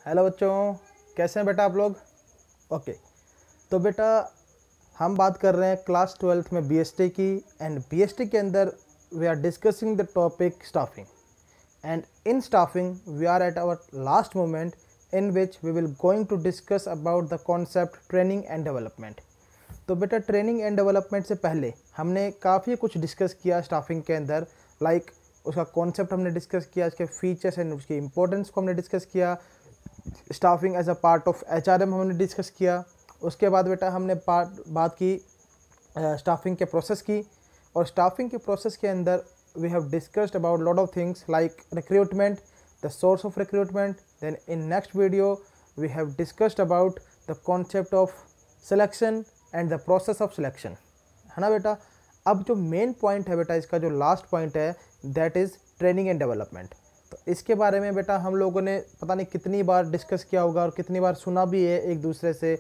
Hello बच्चों, कैसे हैं बेटा आप लोग। ओके, तो बेटा हम बात कर रहे हैं क्लास 12th में बीएसटी की। एंड बीएसटी के अंदर we are discussing the topic staffing. And in staffing we are at our last moment in which we will going to discuss about the concept training and development. तो बेटा training and development से पहले हमने काफ़ी कुछ discuss किया staffing के अंदर। लाइक उसका कॉन्सेप्ट हमने डिस्कस किया, उसके फीचर्स एंड उसकी इंपॉर्टेंस को हमने डिस्कस किया। Staffing as a part of HRM हमने डिस्कस किया। उसके बाद बेटा हमने बात की स्टाफिंग के प्रोसेस की। और स्टाफिंग के प्रोसेस के अंदर we have discussed about lot of things like recruitment, the source of recruitment. Then in next video we have discussed about the concept of selection and the process of selection, है ना बेटा। अब जो main point है बेटा, इसका जो last point है, that is training and development. तो इसके बारे में बेटा हम लोगों ने पता नहीं कितनी बार डिस्कस किया होगा और कितनी बार सुना भी है एक दूसरे से।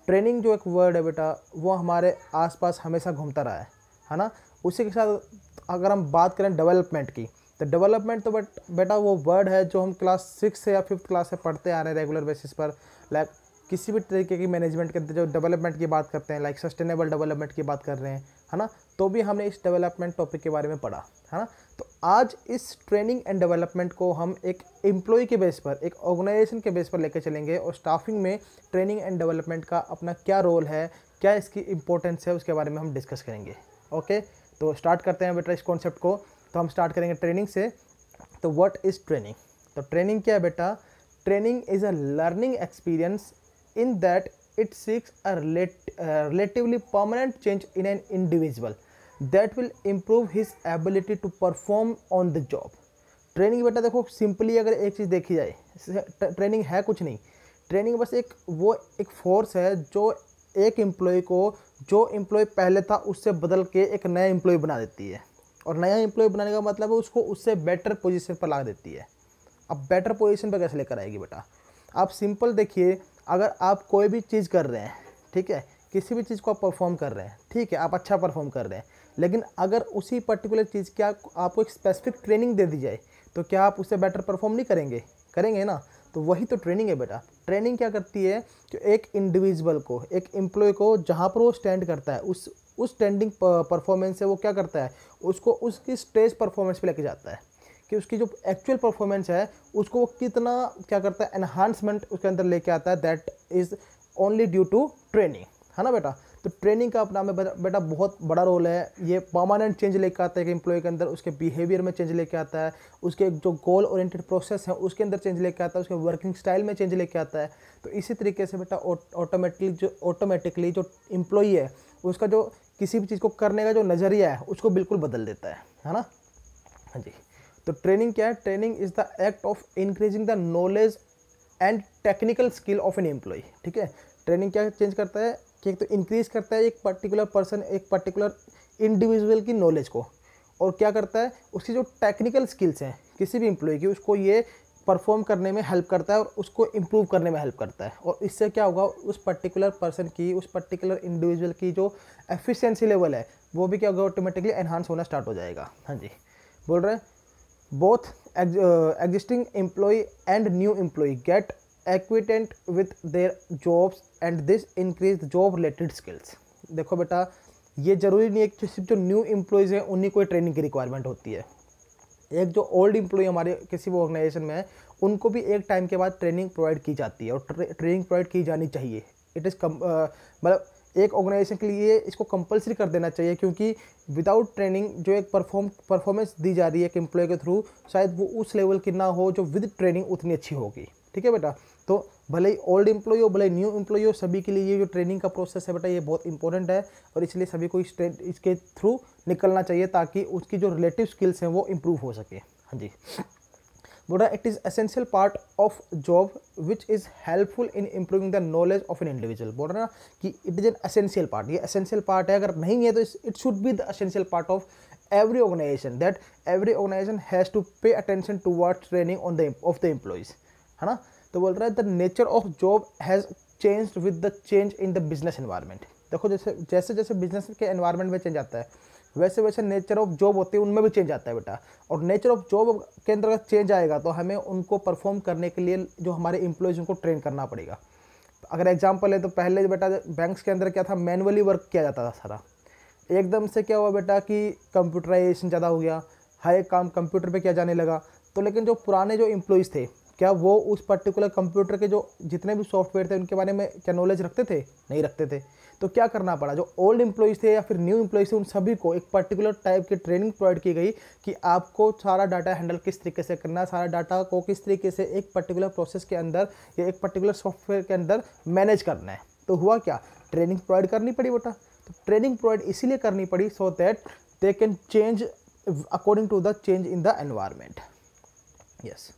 ट्रेनिंग जो एक वर्ड है बेटा, वो हमारे आसपास हमेशा घूमता रहा है ना। उसी के साथ अगर हम बात करें डेवलपमेंट की, तो डेवलपमेंट तो बेटा वो वर्ड है जो हम क्लास 6 से या 5th क्लास से पढ़ते आ रहे हैं रेगुलर बेसिस पर। लाइक किसी भी तरीके की मैनेजमेंट के अंदर जो डेवलपमेंट की बात करते हैं, लाइक सस्टेनेबल डेवलपमेंट की बात कर रहे हैं, है ना, तो भी हमने इस डेवलपमेंट टॉपिक के बारे में पढ़ा, है ना। तो आज इस ट्रेनिंग एंड डेवलपमेंट को हम एक एम्प्लॉय के बेस पर, एक ऑर्गेनाइजेशन के बेस पर लेकर चलेंगे। और स्टाफिंग में ट्रेनिंग एंड डेवलपमेंट का अपना क्या रोल है, क्या इसकी इंपॉर्टेंस है, उसके बारे में हम डिस्कस करेंगे। ओके, तो स्टार्ट करते हैं बेटा इस कॉन्सेप्ट को। तो हम स्टार्ट करेंगे ट्रेनिंग से। तो व्हाट इज़ ट्रेनिंग? तो ट्रेनिंग क्या है बेटा? Training is a learning experience in that it seeks a relatively permanent change in an individual that will improve his ability to perform on the job. Training बेटा देखो simply अगर एक चीज़ देखी जाए, ट्रेनिंग है कुछ नहीं। ट्रेनिंग बस एक फोर्स है जो एक एम्प्लॉय को, जो एम्प्लॉय पहले था उससे बदल के एक नया एम्प्लॉय बना देती है। और नया एम्प्लॉय बनाने का मतलब है उसको उससे बेटर पोजीशन पर ला देती है। अब बेटर पोजीशन पर कैसे लेकर आएगी बेटा? आप सिंपल देखिए, अगर आप कोई भी चीज़ कर रहे हैं, ठीक है, किसी भी चीज़ को आप परफॉर्म कर रहे हैं, ठीक है, आप अच्छा परफॉर्म कर रहे हैं, लेकिन अगर उसी पर्टिकुलर चीज़ की आपको एक स्पेसिफिक ट्रेनिंग दे दी जाए, तो क्या आप उससे बेटर परफॉर्म नहीं करेंगे? करेंगे ना। तो वही तो ट्रेनिंग है बेटा। ट्रेनिंग क्या करती है कि एक इंडिविजुअल को, एक एम्प्लॉय को जहाँ पर वो स्टैंड करता है, उस स्टैंडिंग परफॉर्मेंस से वो क्या करता है, उसको उसकी स्टेज परफॉर्मेंस पे लेके जाता है कि उसकी जो एक्चुअल परफॉर्मेंस है उसको वो कितना क्या करता है, एनहांसमेंट उसके अंदर लेके आता है। That is only due to training, है ना बेटा। तो ट्रेनिंग का अपना में बेटा बहुत बड़ा रोल है। ये परमानेंट चेंज लेके आता है कि एम्प्लॉय के अंदर, उसके बिहेवियर में चेंज लेके आता है, उसके जो गोल ओरिएंटेड प्रोसेस है उसके अंदर चेंज लेके आता है, उसके वर्किंग स्टाइल में चेंज लेके आता है। तो इसी तरीके से बेटा ऑटोमेटिकली जो एम्प्लॉई है उसका जो किसी भी चीज़ को करने का जो नज़रिया है उसको बिल्कुल बदल देता है ना। हाँ जी। तो ट्रेनिंग क्या है? Training is the act of increasing the knowledge and technical skill of an employee, ठीक है। ट्रेनिंग क्या चेंज करता है कि एक तो इंक्रीज करता है एक पर्टिकुलर पर्सन, एक पर्टिकुलर इंडिविजुअल की नॉलेज को, और क्या करता है उसकी जो टेक्निकल स्किल्स हैं किसी भी एम्प्लॉय की, उसको ये परफॉर्म करने में हेल्प करता है और उसको इम्प्रूव करने में हेल्प करता है। और इससे क्या होगा, उस पर्टिकुलर पर्सन की, उस पर्टिकुलर इंडिविजुअल की जो एफिशिएंसी लेवल है वो भी क्या होगा, ऑटोमेटिकली एनहांस होना स्टार्ट हो जाएगा। हाँ जी, बोल रहे हैं both existing employee and new employee get acquainted with their jobs and this increase job related skills। देखो बेटा, ये जरूरी नहीं है कि सिर्फ जो न्यू एम्प्लॉयज़ हैं उन्हीं को ट्रेनिंग की रिक्वायरमेंट होती है। एक जो ओल्ड एम्प्लॉय हमारे किसी भी ऑर्गेनाइजेशन में है उनको भी एक टाइम के बाद ट्रेनिंग प्रोवाइड की जाती है, और ट्रेनिंग प्रोवाइड की जानी चाहिए। इट इज़ मतलब एक ऑर्गेनाइजेशन के लिए इसको कंपलसरी कर देना चाहिए, क्योंकि विदाउट ट्रेनिंग जो एक परफॉर्मेंस दी जा रही है एक एम्प्लॉय के थ्रू, शायद वो उस लेवल की ना हो जो विद ट्रेनिंग उतनी अच्छी होगी। ठीक है बेटा। तो भले ही ओल्ड एम्प्लॉय हो, भले ही न्यू एम्प्लॉय हो, सभी के लिए ये जो ट्रेनिंग का प्रोसेस है बेटा ये बहुत इंपॉर्टेंट है, और इसलिए सभी को इसके थ्रू निकलना चाहिए ताकि उसकी जो रिलेटिव स्किल्स हैं वो इम्प्रूव हो सके। हाँ जी, बोला it is essential part of job which is helpful in improving the knowledge of an individual. बोल रहा ना कि it is an essential part, ये एसेंशियल पार्ट है, अगर नहीं है तो it should be the essential part of every organization, that every organization has to pay attention towards training on the of the employees, है ना। तो बोल रहा है the nature of job has changed with the change in the business environment. देखो जैसे जैसे business के एनवायरनमेंट में चेंज आता है, वैसे वैसे नेचर ऑफ जॉब होती है उनमें भी चेंज आता है बेटा। और नेचर ऑफ जॉब के अंदर अगर चेंज आएगा तो हमें उनको परफॉर्म करने के लिए जो हमारे एम्प्लॉयज़ उनको ट्रेन करना पड़ेगा। अगर एग्जांपल है तो पहले बेटा बैंक्स के अंदर क्या था, मैनुअली वर्क किया जाता था सारा। एकदम से क्या हुआ बेटा कि कंप्यूटराइजेशन ज़्यादा हो गया, हर एक काम कंप्यूटर पे किया जाने लगा। तो लेकिन जो पुराने जो एम्प्लॉयज़ थे, क्या वो उस पर्टिकुलर कंप्यूटर के जो जितने भी सॉफ्टवेयर थे उनके बारे में क्या नॉलेज रखते थे? नहीं रखते थे। तो क्या करना पड़ा, जो ओल्ड एम्प्लॉयज़ थे या फिर न्यू एम्प्लॉयज़ थे, उन सभी को एक पर्टिकुलर टाइप की ट्रेनिंग प्रोवाइड की गई कि आपको सारा डाटा हैंडल किस तरीके से करना है, सारा डाटा को किस तरीके से एक पर्टिकुलर प्रोसेस के अंदर या एक पर्टिकुलर सॉफ्टवेयर के अंदर मैनेज करना है। तो हुआ क्या, ट्रेनिंग प्रोवाइड करनी पड़ी बेटा। तो ट्रेनिंग प्रोवाइड इसीलिए करनी पड़ी so that they can change according to the change in the environment. Yes,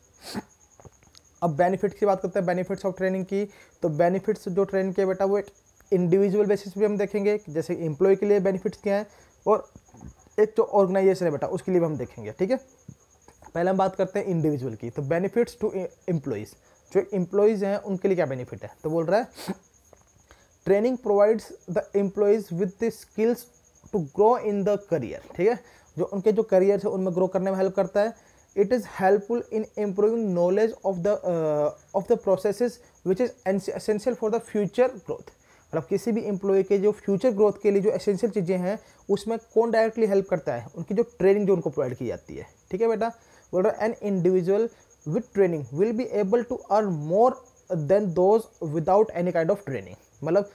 अब बेनिफिट्स की बात करते हैं, बेनिफिट्स ऑफ ट्रेनिंग की। तो बेनिफिट्स जो ट्रेनिंग के बेटा वो एक इंडिविजुअल बेसिस पे हम देखेंगे, जैसे एम्प्लॉय के लिए बेनिफिट्स क्या हैं, और एक जो ऑर्गेनाइजेशन है बेटा उसके लिए भी हम देखेंगे। ठीक है, पहले हम बात करते हैं इंडिविजुअल की। तो बेनिफिट्स टू एम्प्लॉयज़, जो एम्प्लॉयज़ हैं उनके लिए क्या बेनिफिट है। तो बोल रहा है training provides the employees with the skills to grow in the career. ठीक है, जो उनके जो करियर है उनमें ग्रो करने में हेल्प करता है। It is helpful in improving knowledge of the processes which is essential for the future growth. मतलब किसी भी एम्प्लॉय के जो फ्यूचर ग्रोथ के लिए जो एसेंशियल चीज़ें हैं उसमें कौन डायरेक्टली हेल्प करता है, उनकी जो ट्रेनिंग जो उनको प्रोवाइड की जाती है। ठीक है बेटा, बोल रहा है an individual with training will be able to earn more than those without any kind of training. मतलब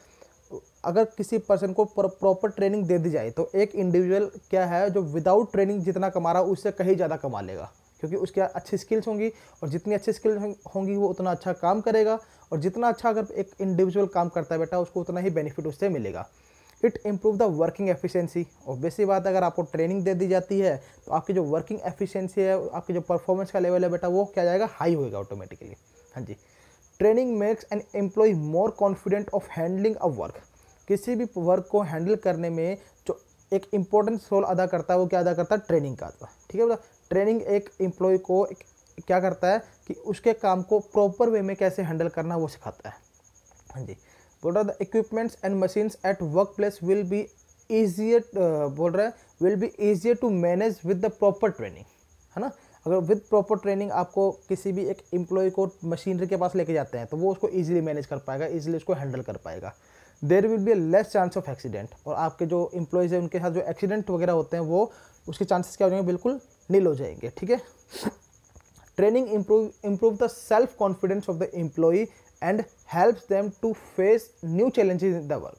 अगर किसी पर्सन को प्रॉपर ट्रेनिंग दे दी जाए तो एक इंडिविजुअल क्या है जो विदाउट ट्रेनिंग जितना कमा रहा है उससे कहीं ज़्यादा कमा लेगा, क्योंकि उसके अच्छी स्किल्स होंगी, और जितनी अच्छी स्किल्स होंगी वो उतना अच्छा काम करेगा, और जितना अच्छा अगर एक इंडिविजुअल काम करता है बेटा उसको उतना ही बेनिफिट उससे मिलेगा। It improve the working efficiency. Obviously बात है, अगर आपको ट्रेनिंग दे दी जाती है तो आपकी जो वर्किंग एफिशिएंसी है, आपकी जो परफॉर्मेंस का लेवल है बेटा वो क्या जाएगा, हाई होएगा ऑटोमेटिकली। हाँ जी, training makes an employee more confident of handling a work. किसी भी वर्क को हैंडल करने में जो एक इम्पोर्टेंट रोल अदा करता है वो क्या अदा करता है, ट्रेनिंग का। ठीक है बेटा, ट्रेनिंग एक एम्प्लॉय को क्या करता है कि उसके काम को प्रॉपर वे में कैसे हैंडल करना वो सिखाता है। हाँ जी, बोल रहा है the equipments and machines at work place will be easier, बोल रहा है will be easier to manage with the proper training, है ना। अगर विद प्रॉपर ट्रेनिंग आपको किसी भी एक एम्प्लॉय को मशीनरी के पास लेके जाते हैं तो वो उसको ईजिली मैनेज कर पाएगा, ईजिली उसको हैंडल कर पाएगा। There will be less chance of accident, और आपके जो एम्प्लॉयज़ हैं उनके साथ जो एक्सीडेंट वगैरह होते हैं वो उसके चांसेस क्या हो जाएंगे, बिल्कुल नील हो जाएंगे। ठीक है, training improve the self confidence of the employee and helps them to face new challenges in the work.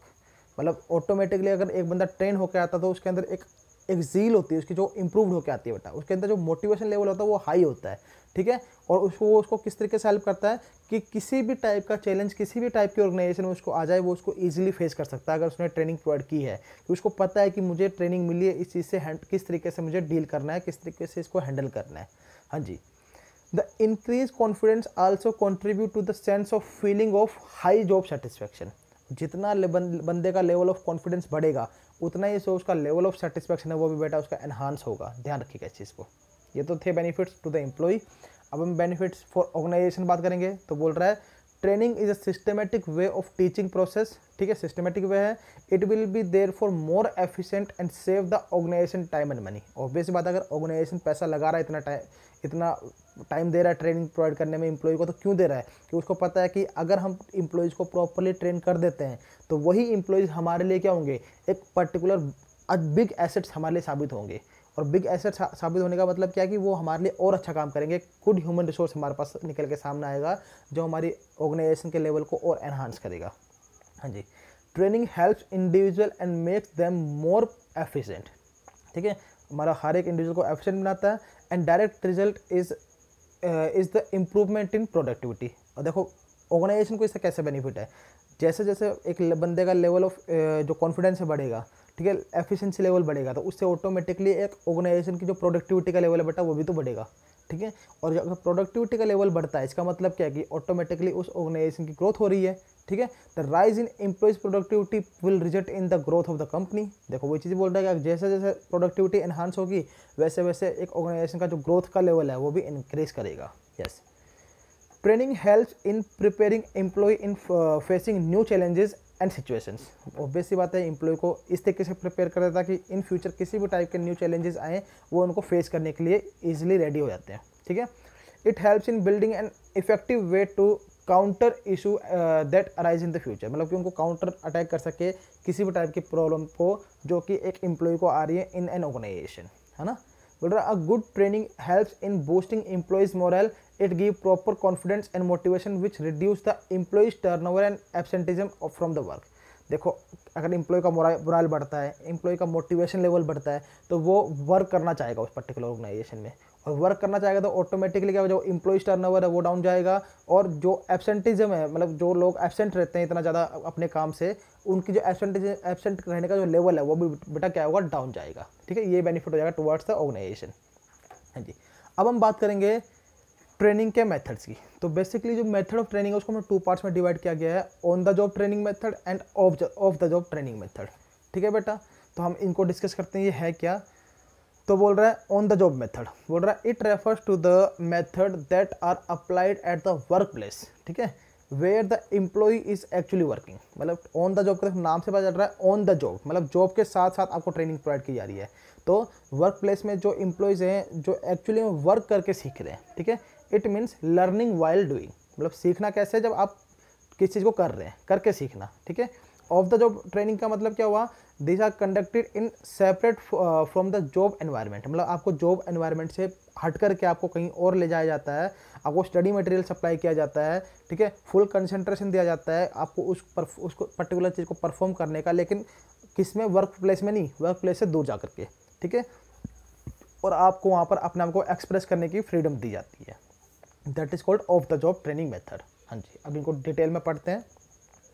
मतलब ऑटोमेटिकली अगर एक बंदा ट्रेन होकर आता तो उसके अंदर एक ज़ील होती है उसकी जो इम्प्रूव्ड होकर आती है बेटा, उसके अंदर जो मोटिवेशन लेवल होता है वो हाई होता है। ठीक है, और उसको किस तरीके से हेल्प करता है कि किसी भी टाइप का चैलेंज किसी भी टाइप की ऑर्गेनाइजेशन में उसको आ जाए वो उसको ईजिली फेस कर सकता है अगर उसने ट्रेनिंग प्रोवाइड की है, कि उसको पता है कि मुझे ट्रेनिंग मिली है इस चीज़ से किस तरीके से मुझे डील करना है, किस तरीके से इसको हैंडल करना है। हाँ जी, the increase confidence also contribute to the sense of feeling of high job satisfaction. जितना बंदे का लेवल ऑफ कॉन्फिडेंस बढ़ेगा उतना ही सो उसका लेवल ऑफ सेटिस्फैक्शन है वो भी बेटा उसका एनहांस होगा। ध्यान रखिएगा इस चीज़ को। ये तो थे बेनिफिट्स टू द एम्प्लॉय। अब हम बेनिफिट्स फॉर ऑर्गेनाइजेशन बात करेंगे। तो बोल रहा है training is a systematic way of teaching process. ठीक है, सिस्टमेटिक वे है। It will be there for more efficient and save the organization time and money. Obvious बात है, अगर ऑर्गेनाइजेशन पैसा लगा रहा है, इतना टाइम दे रहा है ट्रेनिंग प्रोवाइड करने में एम्प्लॉय को, तो क्यों दे रहा है कि उसको पता है कि अगर हम एम्प्लॉयज़ को प्रॉपरली ट्रेन कर देते हैं तो वही एम्प्लॉयज़ हमारे लिए क्या होंगे, एक पर्टिकुलर बिग एसेट्स हमारे लिए साबित होंगे। और बिग एसेट साबित होने का मतलब क्या है कि वो हमारे लिए और अच्छा काम करेंगे। गुड ह्यूमन रिसोर्स हमारे पास निकल के सामने आएगा जो हमारी ऑर्गेनाइजेशन के लेवल को और एनहांस करेगा। हाँ जी, training helps individual and makes them more efficient. ठीक है, हमारा हर एक इंडिविजुअल को एफिशिएंट बनाता है। And direct result is the improvement in productivity. और देखो ऑर्गेनाइजेशन को इससे कैसे बेनिफिट है, जैसे जैसे एक बंदे का लेवल ऑफ जो कॉन्फिडेंस है बढ़ेगा, ठीक है, एफिशिएंसी लेवल बढ़ेगा, तो उससे ऑटोमेटिकली एक ऑर्गेनाइजेशन की जो प्रोडक्टिविटी का लेवल है बेटा वो भी तो बढ़ेगा। ठीक है, और अगर प्रोडक्टिविटी का लेवल बढ़ता है इसका मतलब क्या है कि ऑटोमेटिकली उस ऑर्गेनाइजेशन की ग्रोथ हो रही है। ठीक है, the rise in employees productivity will result in the growth of the company. देखो वही चीज़ बोल रहा है कि जैसे जैसे प्रोडक्टिविटी एनहांस होगी वैसे वैसे एक ऑर्गेनाइजेशन का जो ग्रोथ का लेवल है वो भी इंक्रीज करेगा। Yes, training helps in preparing employee in facing new challenges and situations. Obvious सी बात है, एम्प्लॉय को इस तरीके से प्रिपेयर कर देता है कि इन फ्यूचर किसी भी टाइप के न्यू चैलेंजेस आए वो उनको फेस करने के लिए ईजिली रेडी हो जाते हैं। ठीक है, it helps in building an effective way to counter issue that arise in the future, मतलब कि उनको काउंटर अटैक कर सके किसी भी टाइप की प्रॉब्लम को जो कि एक एम्प्लॉय को आ रही है इन एन ऑर्गेनाइजेशन, है ना। बोल रहा, a good training helps in boosting employees moral, it give proper confidence and motivation which reduce the employees turnover and absenteeism from the work. देखो, अगर एम्प्लॉय का मोरल बढ़ता है, एम्प्लॉय का मोटिवेशन लेवल बढ़ता है, तो वो वर्क करना चाहेगा उस पर्टिकुलर ऑर्गेनाइजेशन में, और वर्क करना चाहेगा तो ऑटोमेटिकली क्या, जो एम्प्लॉयज टर्नओवर है वो डाउन जाएगा, और जो एब्सेंटिज्म है, मतलब जो लोग एब्सेंट रहते हैं इतना ज़्यादा अपने काम से, उनकी जो एब्सेंट रहने का जो लेवल है वो भी बेटा क्या होगा, डाउन जाएगा। ठीक है, ये बेनिफिट हो जाएगा टुवर्ड्स द ऑर्गेनाइजेशन। हाँ जी, अब हम बात करेंगे ट्रेनिंग के मेथड्स की। तो बेसिकली जो मेथड ऑफ ट्रेनिंग है उसको हमें 2 पार्ट्स में डिवाइड किया गया है, on the job training method end of the job training method. ठीक है बेटा, तो हम इनको डिस्कस करते हैं, ये है क्या। तो बोल रहा है ऑन द जॉब मेथड, बोल रहा है it refers to the method that are applied at the work place. ठीक है, where the employ is actually working, मतलब ऑन द जॉब का नाम से पता चल रहा है, ऑन द जॉब मतलब जॉब के साथ साथ आपको ट्रेनिंग प्रोवाइड की जा रही है। तो वर्क प्लेस में जो एम्प्लॉयज़ हैं जो एक्चुअली में वर्क करके सीख रहे हैं। ठीक है, it means learning while doing, मतलब सीखना कैसे है, जब आप किस चीज़ को कर रहे हैं, करके सीखना। ठीक है, ऑफ द जॉब ट्रेनिंग का मतलब क्या हुआ, this are conducted in separate from the job environment, मतलब आपको जॉब एनवायरनमेंट से हट करके आपको कहीं और ले जाया जाता है, आपको स्टडी मटेरियल सप्लाई किया जाता है। ठीक है, फुल कंसंट्रेशन दिया जाता है आपको उसको पर्टिकुलर चीज़ को परफॉर्म करने का, लेकिन किस में, वर्क प्लेस में नहीं, वर्क प्लेस से दूर जा करके। ठीक है, और आपको वहाँ पर अपने आप को एक्सप्रेस करने की फ्रीडम दी जाती है, that is called off the job training method. हाँ जी, अब इनको डिटेल में पढ़ते हैं।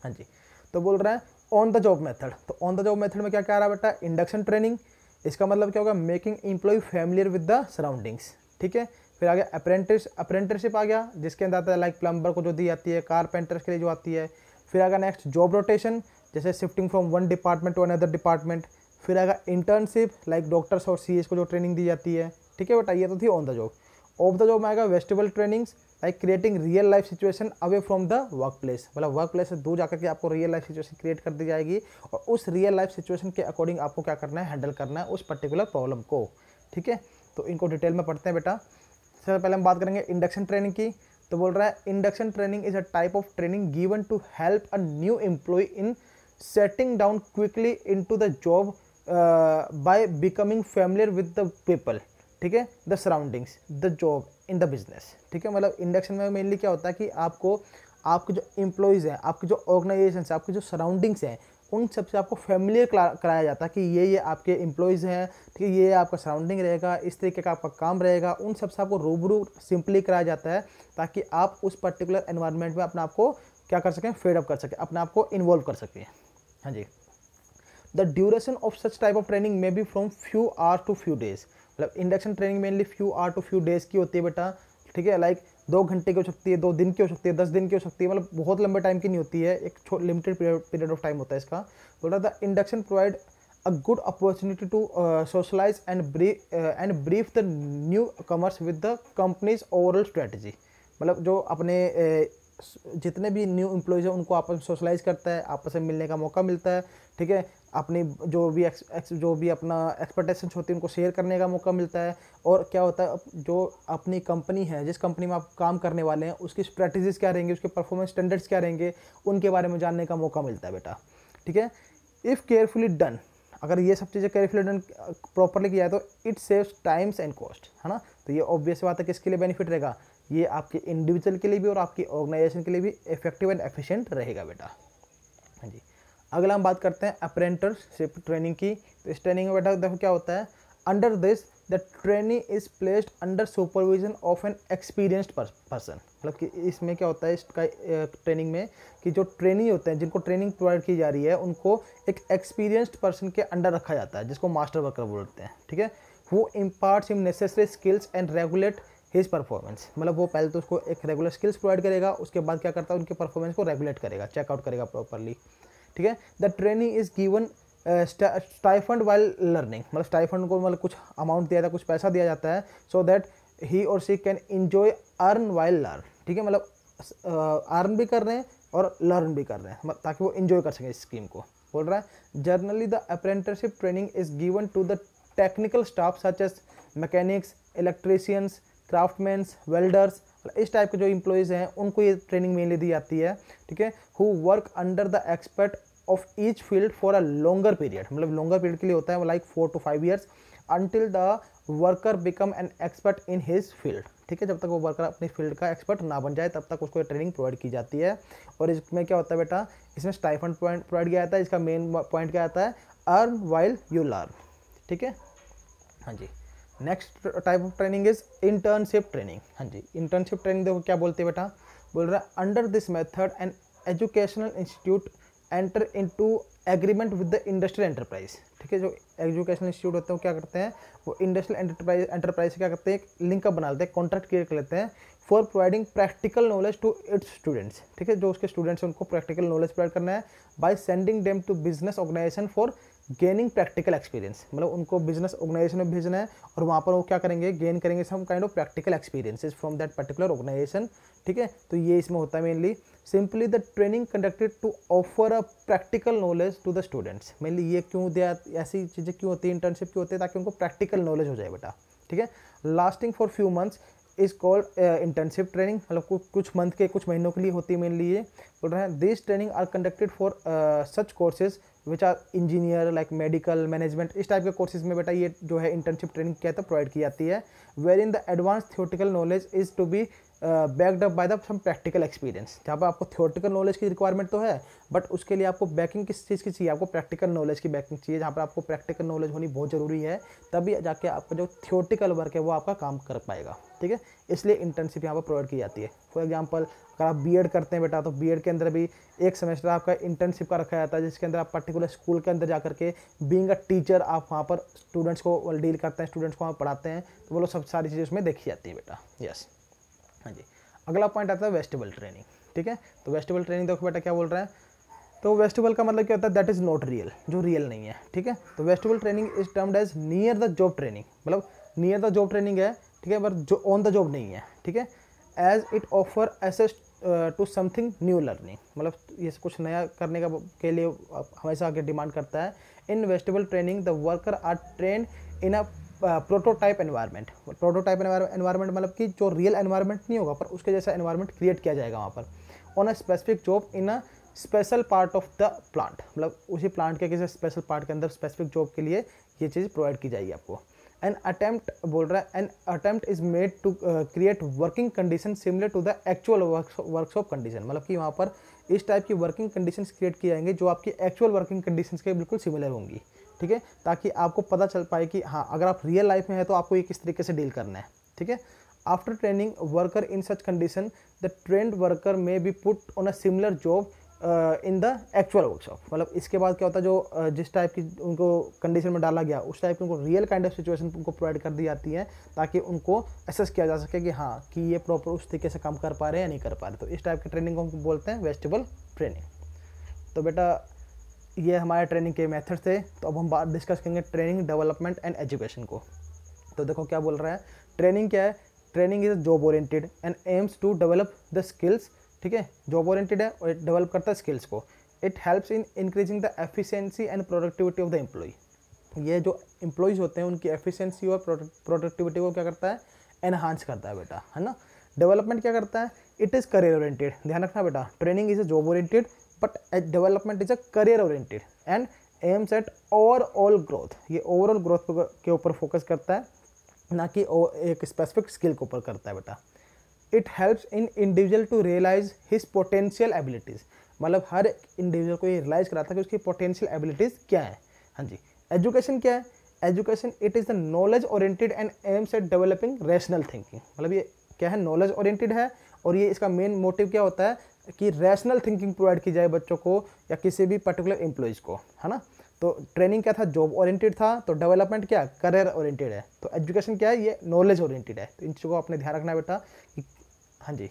हाँ जी, तो बोल रहे हैं ऑन द जॉब मेथड। तो ऑन द जॉब मेथड में क्या क्या आ रहा है बेटा, इंडक्शन ट्रेनिंग, इसका मतलब क्या होगा, making employee familiar with the surroundings. ठीक है, फिर आगे अप्रेंटिसशिप आ गया, जिसके अंदर आता है लाइक प्लम्बर को जो दी जाती है, कारपेंटर्स के लिए जो आती है। फिर आएगा नेक्स्ट जॉब रोटेशन, जैसे shifting from one department to another department. फिर आएगा इंटर्नशिप, लाइक डॉक्टर्स और सीएस को जो ट्रेनिंग दी जाती है। ठीक है बेटा, ये तो थी on the job. Of the job में आएगा vestibule trainings, like creating real life situation away from the work place, मतलब वर्क प्लेस से दूर जाकर के आपको रियल लाइफ सिचुएशन क्रिएट कर दी जाएगी, और उस रियल लाइफ सिचुएशन के अकॉर्डिंग आपको क्या करना है, हैंडल करना है उस पर्टिकुलर प्रॉब्लम को। ठीक है, तो इनको डिटेल में पढ़ते हैं बेटा। सबसे पहले हम बात करेंगे इंडक्शन ट्रेनिंग की। तो बोल रहा है induction training is a type of training given to help a new employee in setting down quickly into the job by becoming familiar with the people. ठीक है, the surroundings, the job in the business. ठीक है, मतलब induction में mainly क्या होता है कि आपके जो एम्प्लॉयज़ हैं, आपके जो ऑर्गेनाइजेशन है, आपके जो सराउंडिंग्स हैं, उन सबसे आपको फैमिलियर कराया जाता है कि ये आपके एम्प्लॉयज़ हैं। ठीक है, ये आपका सराउंडिंग रहेगा, इस तरीके का आपका काम रहेगा, उन सबसे आपको रूबरू सिंपली कराया जाता है, ताकि आप उस पर्टिकुलर एनवायरनमेंट में अपने आप को क्या कर सकें, फेड अप कर सकें, अपने आप को इन्वॉल्व कर सकें। हाँ जी, the duration of such type of training may be from few hour to few days, मतलब induction training mainly few hour to few days की होती है बेटा। ठीक है, लाइक 2 घंटे की हो सकती है, 2 दिन की हो सकती है, 10 दिन की हो सकती है, मतलब बहुत लंबे टाइम की नहीं होती है, एक लिमिटेड पीरियड ऑफ टाइम होता है इसका। बोल रहा था induction provide a good opportunity to socialize and brief the newcomers with the company's overall strategy, मतलब जो अपने जितने भी न्यू एम्प्लॉयज़ हैं उनको आपस में सोशलाइज करता है, आपस में मिलने का मौका मिलता है। ठीक है, अपनी जो भी अपना एक्सपेक्टेशंस होती है उनको शेयर करने का मौका मिलता है। और क्या होता है, जो अपनी कंपनी है, जिस कंपनी में आप काम करने वाले हैं, उसकी स्ट्रेटजीज़ क्या रहेंगी, उसके परफॉर्मेंस स्टैंडर्ड्स क्या रहेंगे, उनके बारे में जानने का मौका मिलता है बेटा। ठीक है, इफ़ केयरफुली डन, अगर ये सब चीज़ें केयरफुली डन प्रॉपरली किया है तो it saves times and cost, है ना। तो ये ऑब्वियस बात है किसके लिए बेनिफिट रहेगा, ये आपके इंडिविजुअल के लिए भी और आपकी ऑर्गेनाइजेशन के लिए भी इफेक्टिव एंड एफिशिएंट रहेगा बेटा। हाँ जी, अगला हम बात करते हैं अप्रेंटिसशिप ट्रेनिंग की। तो इस ट्रेनिंग में बेटा देखो क्या होता है, under this the trainee is placed under supervision of N experienced person, मतलब कि इसमें क्या होता है इसका ट्रेनिंग में कि जो ट्रेनी होते हैं, जिनको ट्रेनिंग प्रोवाइड की जा रही है, उनको एक एक्सपीरियंस्ड पर्सन के अंडर रखा जाता है, जिसको मास्टर वर्कर बोलते हैं। ठीक है, वो imparts him necessary skills and regulate his performance, मतलब वो पहले तो उसको एक रेगुलर स्किल्स प्रोवाइड करेगा, उसके बाद क्या करता है, उनके परफॉर्मेंस को रेगुलेट करेगा, चेकआउट करेगा प्रॉपरली। ठीक है, the trainee is given stipend while learning, मतलब स्टाइफंड को मतलब कुछ अमाउंट दिया जाता है, कुछ पैसा दिया जाता है, सो दैट ही और she can enjoy earn while learn. ठीक है, मतलब अर्न भी कर रहे हैं और लर्न भी कर रहे हैं, ताकि वो इन्जॉय कर सकें इस स्कीम को। बोल रहा है generally the apprenticeship training is given to the technical staff such as mechanics, electricians, craftsmans, welders, इस टाइप के जो एम्प्लॉयज़ हैं उनको ये ट्रेनिंग मेनली दी जाती है, ठीक है। Who work under the expert of each field for a longer period, मतलब लॉन्गर पीरियड के लिए होता है like 4 to 5 years until the worker become an expert in his field, ठीक है। जब तक वो वर्कर अपनी फील्ड का एक्सपर्ट ना बन जाए तब तक उसको ट्रेनिंग प्रोवाइड की जाती है। और इसमें क्या होता है बेटा, इसमें स्टाइफंड प्रोवाइड किया जाता है। इसका मेन पॉइंट क्या आता है, अर्न वाइल यू लर्न, ठीक है। हाँ जी, next type of training is internship training. हाँ जी, इंटर्नशिप ट्रेनिंग देखो क्या बोलते हैं बेटा, बोल रहा है under this method an educational institute enter into agreement with the industrial enterprise, ठीक है। जो एजुकेशनल इंस्टीट्यूट होते हैं वो क्या करते हैं, वो इंडस्ट्रियल एंटरप्राइज से क्या करते हैं, एक लिंकअप बना लेते हैं, कॉन्ट्रैक्ट क्रिएट कर लेते हैं for providing practical knowledge to its students, ठीक है। जो उसके स्टूडेंट्स हैं उनको प्रैक्टिकल नॉलेज प्रोवाइड करना है by sending them to business organization for gaining practical experience, मतलब उनको बिजनेस ऑर्गेनाइजेशन में भेजना है और वहाँ पर वो क्या करेंगे, गेन करेंगे some kind of practical experiences from that particular organization, ठीक है। तो ये इसमें होता है mainly simply the training conducted to offer a practical knowledge to the students. Mainly ये क्यों दिया, ऐसी चीज़ें क्यों होती है, इंटर्नशिप क्यों होती है, ताकि उनको प्रैक्टिकल नॉलेज हो जाए बेटा, ठीक है। Lasting for few months is called internship training, मतलब कुछ मंथ के, कुछ महीनों के लिए होती है मेनली। ये बोल रहे हैं this training are conducted for such courses which are engineer like medical management, इस टाइप के कोर्सेज में बेटा ये जो है इंटर्नशिप ट्रेनिंग क्या है प्रोवाइड की जाती है। Wherein the advance theoretical knowledge is to be backed up by the some practical experience, जहाँ पर आपको थियोरेटिकल नॉलेज की रिक्वायरमेंट तो है, बट उसके लिए आपको बैकिंग किस चीज़ की चाहिए, आपको प्रैक्टिकल नॉलेज की बैकिंग चाहिए, जहाँ पर आपको प्रैक्टिकल नॉलेज होनी बहुत ज़रूरी है, तभी जाके आपका जो थियोरेटिकल वर्क है वो आपका काम कर पाएगा, ठीक है। इसलिए इंटर्नशिप यहाँ पर प्रोवाइड की जाती है। फॉर एग्जाम्पल अगर आप बीएड करते हैं बेटा, तो बीएड के अंदर भी एक सेमेस्टर आपका इंटर्नशिप का रखा जाता है, जिसके अंदर आप पर्टिकुलर स्कूल के अंदर जाकर के बीइंग अ टीचर आप वहाँ पर स्टूडेंट्स को डील करते हैं, स्टूडेंट्स को वहाँ पढ़ाते हैं, तो वो लोग सब सारी चीज़ें उसमें देखी जाती है बेटा। यस, हाँ जी। अगला पॉइंट आता है वेस्टिबल ट्रेनिंग, ठीक है। तो वेस्टिबल ट्रेनिंग देखो बेटा क्या बोल रहा है, तो वेस्टिबल का मतलब क्या होता है, दैट इज़ नॉट रियल, जो रियल नहीं है, ठीक है। तो vestibule training is termed as near the job training, मतलब नियर द जॉब ट्रेनिंग है, ठीक है, पर जो ऑन द जॉब नहीं है, ठीक है। As it offer access to something new learning, मतलब ये कुछ नया करने का के लिए हमेशा आगे डिमांड करता है। In vestibule training the worker are train in a prototype environment, prototype environment मतलब कि जो रियल एनवायरनमेंट नहीं होगा पर उसके जैसा एनवायरनमेंट क्रिएट किया जाएगा वहाँ पर, on a specific job in a special part of the plant, मतलब उसी प्लांट के किसी स्पेशल पार्ट के अंदर स्पेसिफिक जॉब के लिए ये चीज़ प्रोवाइड की जाएगी आपको। एन अटेम्प्ट बोल रहा है, an attempt is made to create working condition similar to the actual workshop condition, मतलब कि वहाँ पर इस टाइप की वर्किंग कंडीशंस क्रिएट किए जाएंगे जो आपकी एक्चुअल वर्किंग कंडीशंस के बिल्कुल सिमिलर होंगी, ठीक है, ताकि आपको पता चल पाए कि हाँ अगर आप रियल लाइफ में है तो आपको ये किस तरीके से डील करना है, ठीक है। After training worker in such condition the trained worker may be put on a similar job in the actual workshop, मतलब इसके बाद क्या होता है, जो जिस टाइप की उनको कंडीशन में डाला गया उस टाइप की उनको रियल काइंड ऑफ सिचुएशन उनको प्रोवाइड कर दी जाती है, ताकि उनको असेस किया जा सके कि हाँ कि ये प्रॉपर उस तरीके से काम कर पा रहे हैं या नहीं कर पा रहे। तो इस टाइप की ट्रेनिंग को हम बोलते हैं वेस्टिबल ट्रेनिंग। तो बेटा ये हमारे ट्रेनिंग के मेथड थे। तो अब हम बात डिस्कस करेंगे ट्रेनिंग, डेवलपमेंट एंड एजुकेशन को। तो देखो क्या बोल रहा है, ट्रेनिंग क्या है, training is job oriented and aims to develop the skills, ठीक है, जॉब ओरिएंटेड है और डेवलप करता है स्किल्स को। It helps in increasing the efficiency and productivity of the employee, ये जो एम्प्लॉयज़ होते हैं उनकी एफिशिएंसी और प्रोडक्टिविटी को क्या करता है, एनहांस करता है बेटा, है ना। डेवलपमेंट क्या करता है, इट इज़ करियर ओरिएंटेड, ध्यान रखना बेटा, training is a job oriented but development is a career oriented and aims at overall growth, ये ओवरऑल ग्रोथ के ऊपर फोकस करता है, ना कि एक स्पेसिफिक स्किल के ऊपर करता है बेटा। It helps in individual to realize his potential abilities, मतलब हर इंडिविजुअल को ये रियलाइज़ कराता है कि उसकी पोटेंशियल एबिलिटीज़ क्या है। हाँ जी। एजुकेशन क्या है, education it is the knowledge oriented and aims at developing rational thinking, मतलब ये क्या है, नॉलेज ओरिएंटेड है और ये इसका मेन मोटिव क्या होता है कि रैशनल थिंकिंग प्रोवाइड की जाए बच्चों को या किसी भी पर्टिकुलर एम्प्लॉयज़ को, है ना। तो ट्रेनिंग क्या था, जॉब ओरिएंटेड था, तो डेवलपमेंट क्या, करियर ओरिएंटेड है, तो एजुकेशन क्या है, ये नॉलेज ओरिएंटेड है। तो इन चीज़ों को आपने ध्यान रखना है बेटा कि हाँ जी।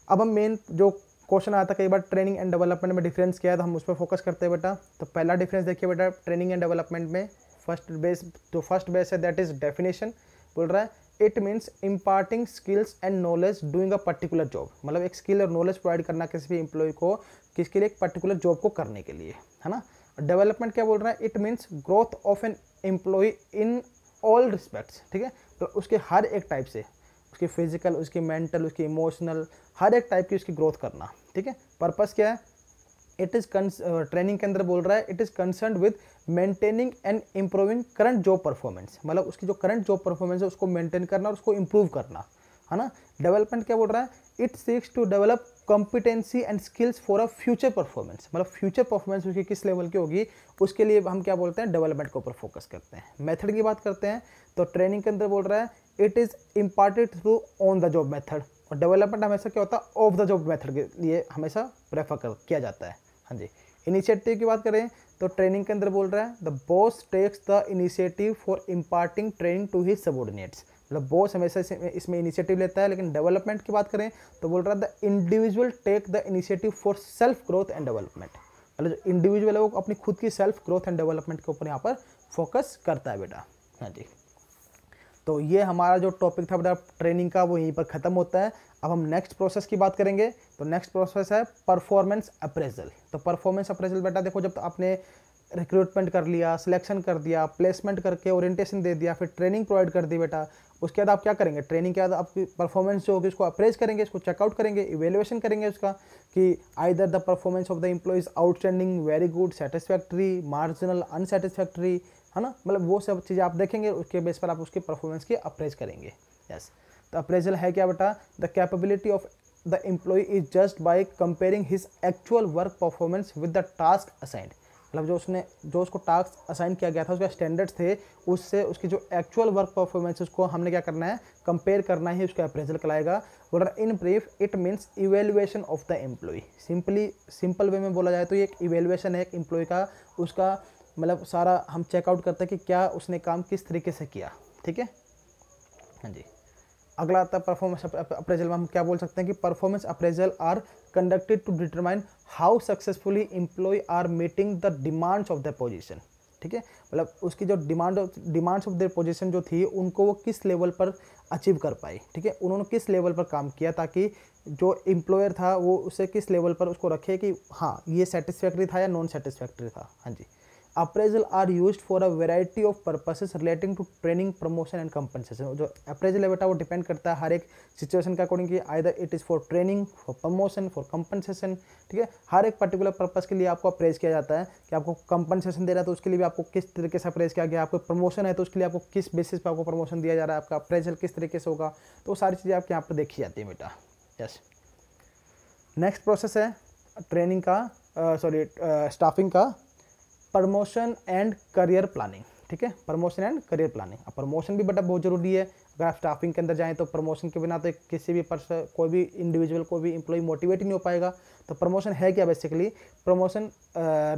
अब हम मेन जो क्वेश्चन आता है कई बार ट्रेनिंग एंड डेवलपमेंट में डिफरेंस क्या है, तो हम उस पर फोकस करते हैं बेटा। तो पहला डिफरेंस देखिए बेटा, ट्रेनिंग एंड डेवलपमेंट में फर्स्ट बेस है दैट इज डेफिनेशन, बोल रहा है it means imparting skills and knowledge doing a particular job, मतलब एक स्किल और नॉलेज प्रोवाइड करना किसी भी एम्प्लॉय को, किसके लिए, एक पर्टिकुलर जॉब को करने के लिए, है ना। डेवलपमेंट क्या बोल रहा है, it means growth of an employee in all respects, ठीक है, तो उसके हर एक टाइप से, उसकी फिजिकल, उसकी मेंटल, उसकी इमोशनल, हर एक टाइप की उसकी ग्रोथ करना, ठीक है। पर्पस क्या है, इट इज़ ट्रेनिंग के अंदर बोल रहा है, it is concern with maintaining and improving current job performance, मतलब उसकी जो करंट जॉब परफॉर्मेंस है उसको मेंटेन करना और उसको इम्प्रूव करना, है ना। डेवलपमेंट क्या बोल रहा है, it seeks to develop competency and skills for a future performance, मतलब फ्यूचर परफॉर्मेंस उसकी किस लेवल की होगी उसके लिए हम क्या बोलते हैं, डेवलपमेंट के ऊपर फोकस करते हैं। मेथड की बात करते हैं तो ट्रेनिंग के अंदर बोल रहा है, it is imparted through on the job method, और डेवलपमेंट हमेशा क्या होता है, ऑफ द जॉब मेथड के लिए हमेशा प्रेफर किया जाता है। हाँ जी। इनिशिएटिव की बात करें तो ट्रेनिंग के अंदर बोल रहा है, the boss takes the initiative for imparting training to his subordinates, मतलब बॉस हमेशा इसमें इनिशिएटिव लेता है। लेकिन डेवलपमेंट की बात करें तो बोल रहा है, the individual take the initiative for self growth and development, मतलब जो इंडिविजुअल है वो अपनी खुद की सेल्फ ग्रोथ एंड डेवलपमेंट के ऊपर यहाँ पर फोकस करता है बेटा। हाँ जी। तो ये हमारा जो टॉपिक था बेटा ट्रेनिंग का वो यहीं पर ख़त्म होता है। अब हम नेक्स्ट प्रोसेस की बात करेंगे। तो नेक्स्ट प्रोसेस है परफॉर्मेंस अप्रेजल। तो परफॉर्मेंस अप्रेजल बेटा देखो, जब आपने रिक्रूटमेंट कर लिया, सिलेक्शन कर दिया, प्लेसमेंट करके ओरिएंटेशन दे दिया, फिर ट्रेनिंग प्रोवाइड कर दी बेटा, उसके बाद आप क्या करेंगे, ट्रेनिंग के बाद आपकी परफॉर्मेंस जो होगी उसको अप्रेज करेंगे, इसको चेकआउट करेंगे, इवेल्युएशन करेंगे उसका कि either the performance of the employees outstanding, very good, satisfactory, marginal, unsatisfactory, है ना, मतलब वो सब चीज़ें आप देखेंगे, उसके बेस पर आप उसकी परफॉर्मेंस की अप्रेज करेंगे। यस। तो अप्रेजल है क्या बेटा, the capability of the employ is just by comparing his actual work performance with the task assigned, मतलब जो उसको टास्क असाइन किया गया था, उसके स्टैंडर्ड्स थे, उससे उसकी जो एक्चुअल वर्क परफॉर्मेंस उसको हमने क्या करना है, कंपेयर करना ही उसका अप्रेजल कहलाएगा। बोल रहा in brief it means evaluation of the employ. Simple way में बोला जाए तो ये एक इवेल्युएशन है एक एम्प्लॉय का, उसका मतलब सारा हम चेकआउट करते हैं कि क्या उसने काम किस तरीके से किया। ठीक है। हाँ जी। अगला आता है परफॉर्मेंस अप्रेजल में हम क्या बोल सकते हैं कि performance appraisal are conducted to determine how successfully employ are meeting the demands of the position. ठीक है, मतलब उसकी जो डिमांड्स ऑफ द पोजीशन जो थी उनको वो किस लेवल पर अचीव कर पाए। ठीक है, उन्होंने किस लेवल पर काम किया ताकि जो एम्प्लॉयर था वो उसे किस लेवल पर उसको रखे कि हाँ ये सेटिस्फैक्ट्री था या नॉन सेटिस्फैक्ट्री था। हाँ जी। Appraisal are used for a variety of purposes relating to training, promotion and compensation. जो अप्रेजल है बेटा वो डिपेंड करता है हर एक सिचुएशन के अकॉर्डिंग कि either it is for training, for promotion, for compensation. ठीक है, हर एक पर्टिकुलर पर्पस के लिए आपको अप्रेज किया जाता है कि आपको कंपनसेशन दे रहा है तो उसके लिए भी आपको किस तरीके से अप्रेज किया गया, आपको प्रमोशन है तो उसके लिए आपको किस बेसिस पर आपको प्रमोशन दिया जा रहा है, आपका अप्रेजल किस तरीके से होगा, तो वो सारी चीज़ें आपके यहाँ पर देखी जाती है बेटा। यस। नेक्स्ट प्रोसेस है ट्रेनिंग का, स्टाफिंग का, प्रमोशन एंड करियर प्लानिंग। ठीक है, प्रमोशन एंड करियर प्लानिंग। अब प्रमोशन भी बेटा बहुत जरूरी है। अगर आप स्टाफिंग के अंदर जाएं तो प्रमोशन के बिना तो किसी भी पर्सन, कोई भी इंडिविजुअल, कोई भी एम्प्लॉय मोटिवेट ही नहीं हो पाएगा। तो प्रमोशन है क्या basically, promotion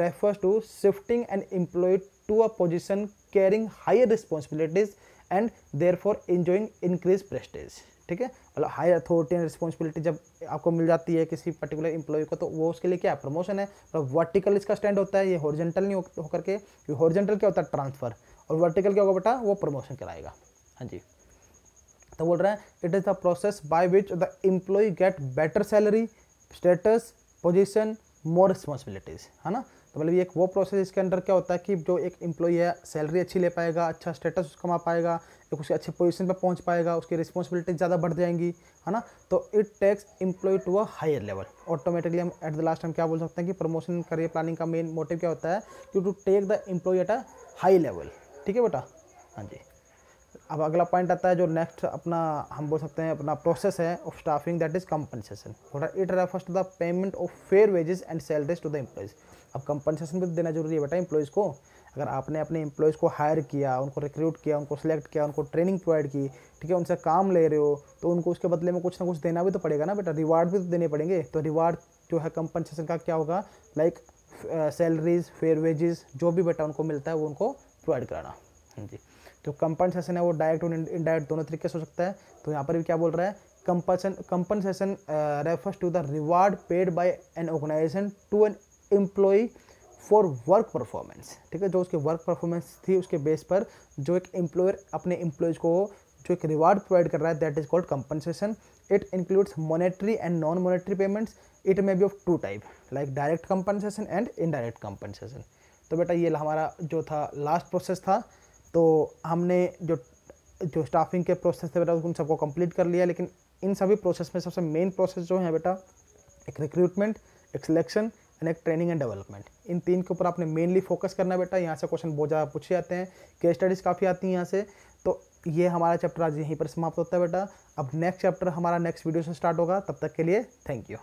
refers to shifting an employ to a position carrying higher responsibilities and therefore enjoying increase prestige. ठीक है, मतलब हाई अथॉरिटी एंड रिस्पॉन्सिबिलिटी जब आपको मिल जाती है किसी पर्टिकुलर एम्प्लॉय को तो वो उसके लिए क्या है, प्रमोशन है। मतलब वर्टिकल इसका स्टैंड होता है, ये हॉरिजॉन्टल नहीं होकर के, हॉरिजॉन्टल क्या होता है ट्रांसफर, और वर्टिकल क्या होगा बेटा वो प्रमोशन कराएगा। हाँ जी। तो बोल रहा है it is the process by which the employ get better salary, status, position, more responsibilities, है ना। तो मतलब ये एक वो प्रोसेस इसके अंदर क्या होता है कि जो एक एम्प्लॉय है सैलरी अच्छी ले पाएगा, अच्छा स्टेटस कमा पाएगा, एक उसके अच्छे पोजीशन पे पहुंच पाएगा, उसकी रिस्पॉन्सिबिलिटी ज़्यादा बढ़ जाएंगी, है ना। तो it takes employ to a higher level. Automatically हम एट द लास्ट हम क्या बोल सकते हैं कि प्रमोशन करियर प्लानिंग का मेन मोटिव क्या होता है कि to take the employ at a high level. ठीक है बेटा। हाँ जी। अब अगला पॉइंट आता है जो नेक्स्ट अपना हम बोल सकते हैं अपना प्रोसेस है of staffing, that is compensation. It refers to the payment of fair wages and salaries to the employees. अब कंपनसेशन भी देना जरूरी है बेटा एम्प्लॉइज़ को। अगर आपने अपने एम्प्लॉइज़ को हायर किया, उनको रिक्रूट किया, उनको सिलेक्ट किया, उनको ट्रेनिंग प्रोवाइड की, ठीक है, उनसे काम ले रहे हो तो उनको उसके बदले में कुछ ना कुछ देना भी तो पड़ेगा ना बेटा, रिवार्ड भी तो देने पड़ेंगे। तो रिवार्ड जो है कंपनसेशन का क्या होगा, लाइक सैलरीज, फेयर वेजेस, जो भी बेटा उनको मिलता है वो उनको प्रोवाइड कराना। हाँ जी। जो कंपनसेशन है वो डायरेक्ट और इनडायरेक्ट दोनों तरीके से हो सकता है। तो यहाँ पर भी क्या बोल रहा है, compensation refers to the reward paid by an organisation to an employ for work performance. ठीक है, जो उसके वर्क परफॉर्मेंस थी उसके बेस पर जो एक एम्प्लॉयर अपने एम्प्लॉयज़ को जो एक रिवार्ड प्रोवाइड कर रहा है, that is called compensation. It includes monetary and non monetary payments. It may be of two type, like direct compensation and indirect compensation. तो बेटा ये हमारा जो था लास्ट प्रोसेस था. तो हमने जो स्टाफिंग के प्रोसेस थे बेटा उन सबको कंप्लीट कर लिया. लेकिन इन सभी प्रोसेस में सबसे मेन प्रोसेस जो है बेटा, एक रिक्रूटमेंट, एक सिलेक्शन एंड एक ट्रेनिंग एंड डेवलपमेंट. इन तीन के ऊपर आपने मेनली फोकस करना है बेटा. यहाँ से क्वेश्चन बहुत ज़्यादा पूछे जाते हैं, केस स्टडीज़ काफ़ी आती हैं यहाँ से. तो ये हमारा चैप्टर आज यहीं पर समाप्त होता है बेटा. अब नेक्स्ट चैप्टर हमारा नेक्स्ट वीडियो से स्टार्ट होगा. तब तक के लिए थैंक यू.